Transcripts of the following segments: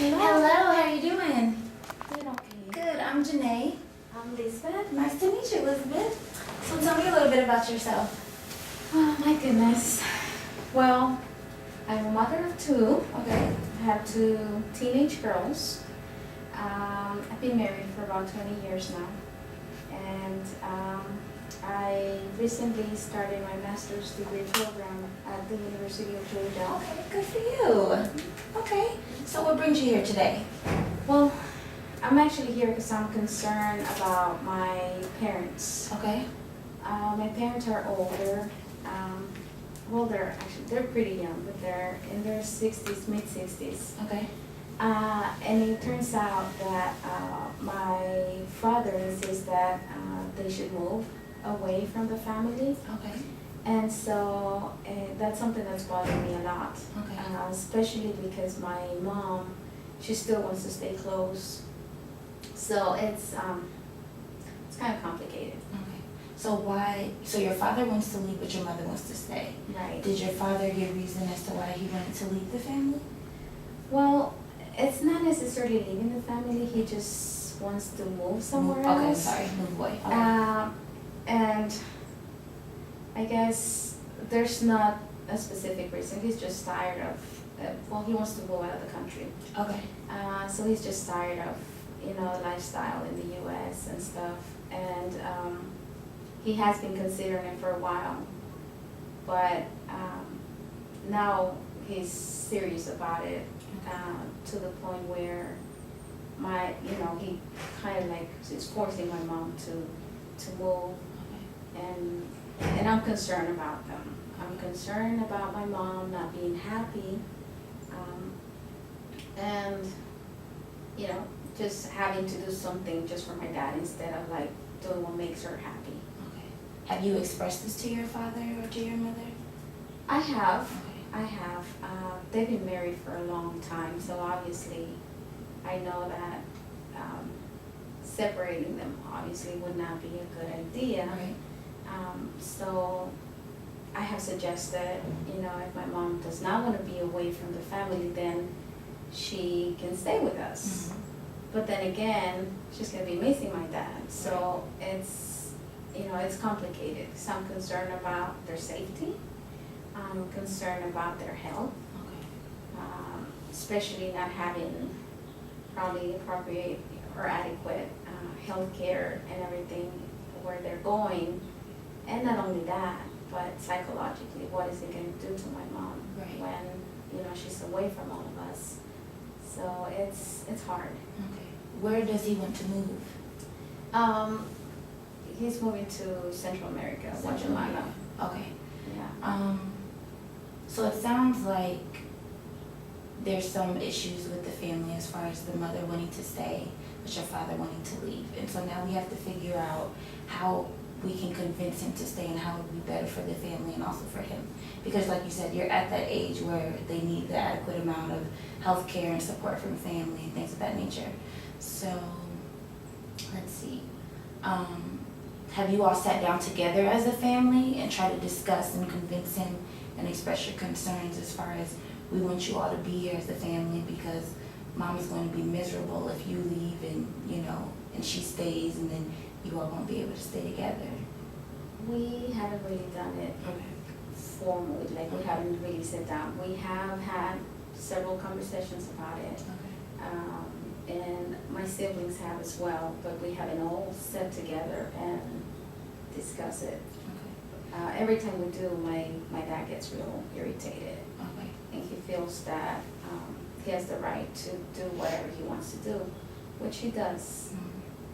Hello, how are you doing? Doing okay. Good, I'm Janay. I'm Lisbeth. Nice to meet you, Elizabeth. So tell me a little bit about yourself. Oh my goodness. Well, I'm a mother of two. Okay. I have two teenage girls. I've been married for about 20 years now. And I recently started my master's degree program at the University of Georgia. Okay, good for you. Okay, so what brings you here today? Well, I'm actually here because I'm concerned about my parents. Okay. My parents are older. Well, they're pretty young, but they're in their 60s, mid-60s. Okay. And it turns out that my father insists that they should move away from the family. Okay. And so that's something that's bothering me a lot. Okay. Especially because my mom, she still wants to stay close. So it's kind of complicated. Okay. So your father wants to leave, but your mother wants to stay. Right. Did your father give reason as to why he wanted to leave the family? Well, it's not necessarily leaving the family. He just wants to move somewhere else. Okay, sorry, move away. Okay. And I guess there's not a specific reason. He's just tired of, well, he wants to go out of the country. Okay. So he's just tired of, lifestyle in the U.S. and stuff. And he has been considering it for a while. But now he's serious about it to the point where he kind of like is forcing my mom to move. And I'm concerned about them. I'm concerned about my mom not being happy, and just having to do something just for my dad instead of like doing what makes her happy. Okay. Have you expressed this to your father or to your mother? I have. Okay. I have. They've been married for a long time, so obviously I know that separating them obviously would not be a good idea. Right. So I have suggested, if my mom does not want to be away from the family, then she can stay with us. Mm-hmm. But then again, she's going to be missing my dad. So it's complicated. So I'm concerned about their safety. I'm concerned about their health, Okay. especially not having probably appropriate or adequate health care and everything where they're going. And not only that, but psychologically, what is it going to do to my mom Right. when she's away from all of us? So it's hard. Okay. Where does he want to move? He's moving to Central America, Central Guatemala. America. Okay. Yeah. So it sounds like there's some issues with the family as far as the mother wanting to stay, but your father wanting to leave. And so now we have to figure out how we can convince him to stay and how it would be better for the family and also for him. Because like you said, you're at that age where they need the adequate amount of health care and support from family and things of that nature. So, let's see. Have you all sat down together as a family and tried to discuss and convince him and express your concerns as far as we want you all to be here as a family because mom is going to be miserable if you leave and she stays and then you all won't be able to stay together? We haven't really done it formally, like we haven't really sat down. We have had several conversations about it. And my siblings have as well, but we haven't all sat together and discuss it. Every time we do, my dad gets real irritated. Okay. And he feels that he has the right to do whatever he wants to do, which he does. Mm-hmm.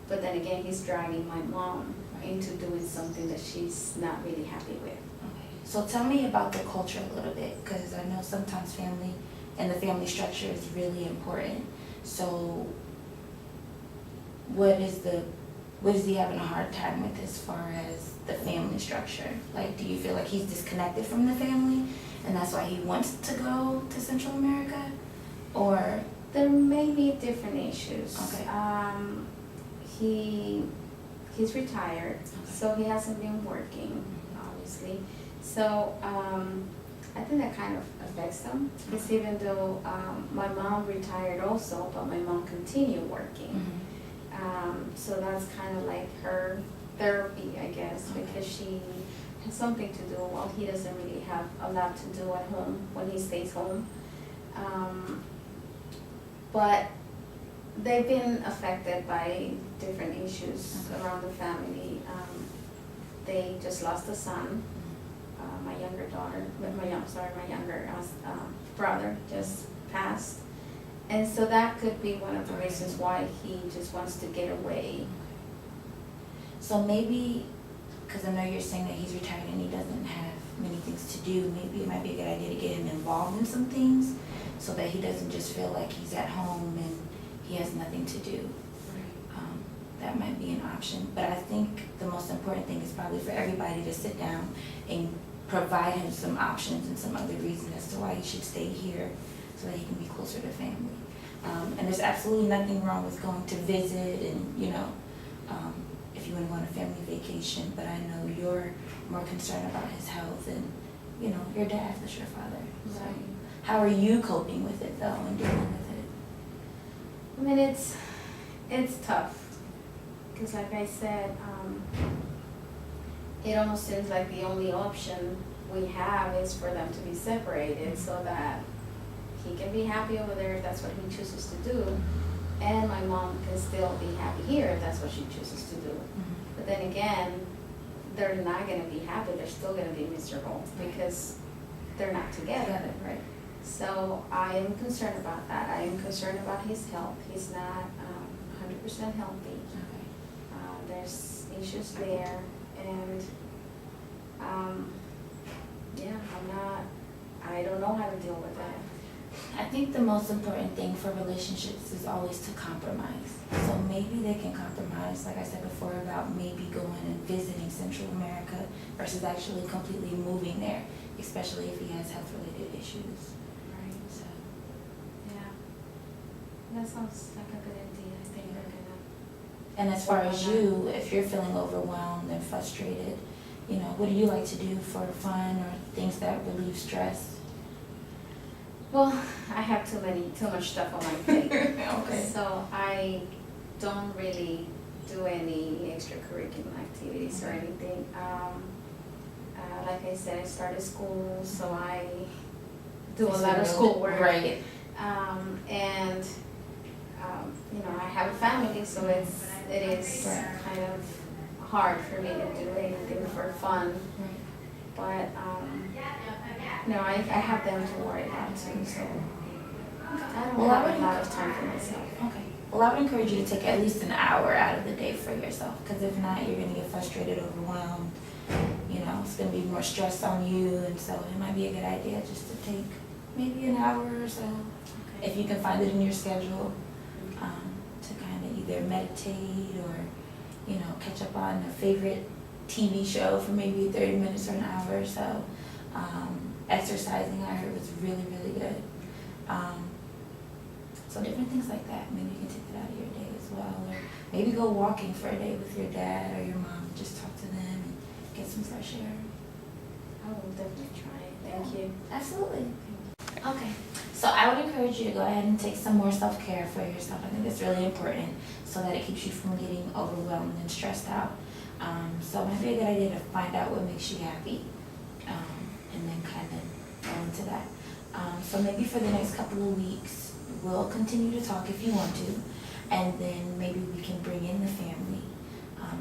But then again, he's dragging my mom into doing something that she's not really happy with. Okay. So tell me about the culture a little bit, because I know sometimes family and the family structure is really important. So what is he having a hard time with as far as the family structure? Like, do you feel like he's disconnected from the family and that's why he wants to go to Central America? Or There may be different issues. Okay. He's retired, Okay. so he hasn't been working, obviously. So I think that kind of affects them, because even though my mom retired also, but my mom continued working. So that's kind of like her therapy, I guess, because she has something to do while he doesn't really have a lot to do at home when he stays home. But they've been affected by different issues around the family. They just lost a son. My younger daughter, my younger brother just passed. And so that could be one of the reasons why he just wants to get away. So maybe, because I know you're saying that he's retired and he doesn't have many things to do, maybe it might be a good idea to get him involved in some things so that he doesn't just feel like he's at home and he has nothing to do. That might be an option. But I think the most important thing is probably for everybody to sit down and provide him some options and some other reasons as to why he should stay here so that he can be closer to family. And there's absolutely nothing wrong with going to visit and, if you want to go on a family vacation, but I know you're more concerned about his health and, your dad, that's your father. So Right. how are you coping with it though and dealing with it? I mean, it's tough, because like I said, it almost seems like the only option we have is for them to be separated so that he can be happy over there if that's what he chooses to do, and my mom can still be happy here if that's what she chooses to do. But then again, they're not going to be happy, they're still going to be miserable because they're not together. Right. So I am concerned about that. I am concerned about his health. He's not 100% healthy. Okay. There's issues there, and I don't know how to deal with that. I think the most important thing for relationships is always to compromise. So maybe they can compromise, like I said before, about maybe going and visiting Central America versus actually completely moving there, especially if he has health-related issues. Right. So, Yeah. That sounds like a good idea. I think we're gonna. and as far as you, if you're feeling overwhelmed and frustrated, what do you like to do for fun or things that relieve stress? Well, I have too much stuff on my plate. Okay. So I don't really do any extracurricular activities or anything. Like I said, I started school, so I do a lot of schoolwork. Right. And I have a family, so it is kind of hard for me to do anything for fun. But I have them to worry about too, so I don't have a lot of time for myself. Okay. Well, I would encourage you to take at least an hour out of the day for yourself, because if not, you're going to get frustrated, overwhelmed. It's going to be more stress on you, and so it might be a good idea just to take maybe an hour or so, if you can find it in your schedule, to kind of either meditate or, catch up on a favorite TV show for maybe 30 minutes or an hour or so. Exercising, I heard, was really, really good. So different things like that. Maybe you can take it out of your day as well. Or maybe go walking for a day with your dad or your mom. Just talk to them and get some fresh air. I will definitely try it. Thank you. Absolutely. Okay. So I would encourage you to go ahead and take some more self-care for yourself. I think that's really important so that it keeps you from getting overwhelmed and stressed out. So it might be a good idea to find out what makes you happy, and then kind of go into that. So maybe for the next couple of weeks, we'll continue to talk if you want to, and then maybe we can bring in the family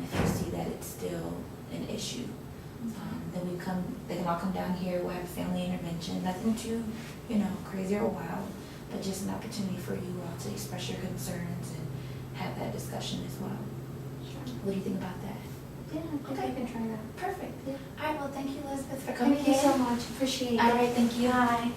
if you see that it's still an issue. Then they can all come down here. We'll have a family intervention. Nothing too, crazy or wild, but just an opportunity for you all to express your concerns and have that discussion as well. Sure. What do you think about that? Yeah, I think I can try that. Perfect. Yeah. All right, well, thank you, Elizabeth, for coming in. Thank you so much. Appreciate it. All right, thank you. Bye.